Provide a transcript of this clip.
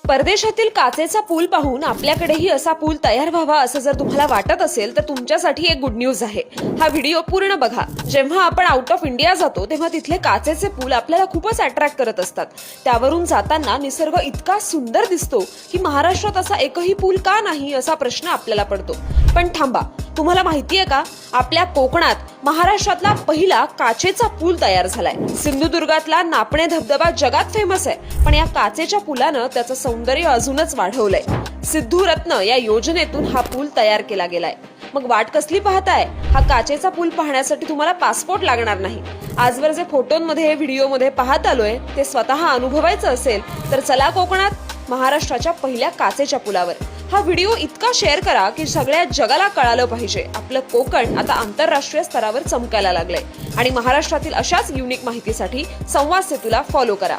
परदेशातील काचेचा पूल पाहून आपल्याकडेही असा पूल तयार व्हावा असं जर तुम्हाला वाटत असेल तर तुमच्यासाठी एक गुड न्यूज आहे. हा व्हिडिओ पूर्ण बघा. जेव्हा आपण आउट ऑफ इंडिया जातो तेव्हा तिथले काचेचे पूल आपल्याला खूपच अट्रॅक्ट करत असतात. त्यावरून जाताना निसर्ग इतका सुंदर दिसतो की महाराष्ट्रात असा एकही पूल का नाही असा प्रश्न आपल्याला पडतो. पण थांबा, तुम्हाला माहितीये का, आपल्या कोकणात महाराष्ट्रातला पहिला काचेचा पूल तयार झालाय. सिंधुदुर्गातला नापणे धबधबा जगात फेमस आहे, पण या काचेच्या पुलानं त्याचं सौंदर्य अजूनच वाढवलंय. सिद्धू रत्न या योजनेतून हा पूल तयार केला गेलाय. मग वाट कसली पाहताय? हा काचेचा पूल पाहण्यासाठी तुम्हाला पासपोर्ट लागणार नाही. आजवर जे फोटोंमध्ये व्हिडिओमध्ये पाहत आलोय ते स्वतः अनुभवायचं असेल तर चला कोकणात, महाराष्ट्राच्या पहिल्या काचेच्या पुलावर. हा व्हिडिओ इतका शेअर करा की सगळ्या जगाला कळालं पाहिजे आपलं कोकण आता आंतरराष्ट्रीय स्तरावर चमकायला लागलंय. आणि महाराष्ट्रातील अशाच युनिक माहितीसाठी संवाद सेतूला फॉलो करा.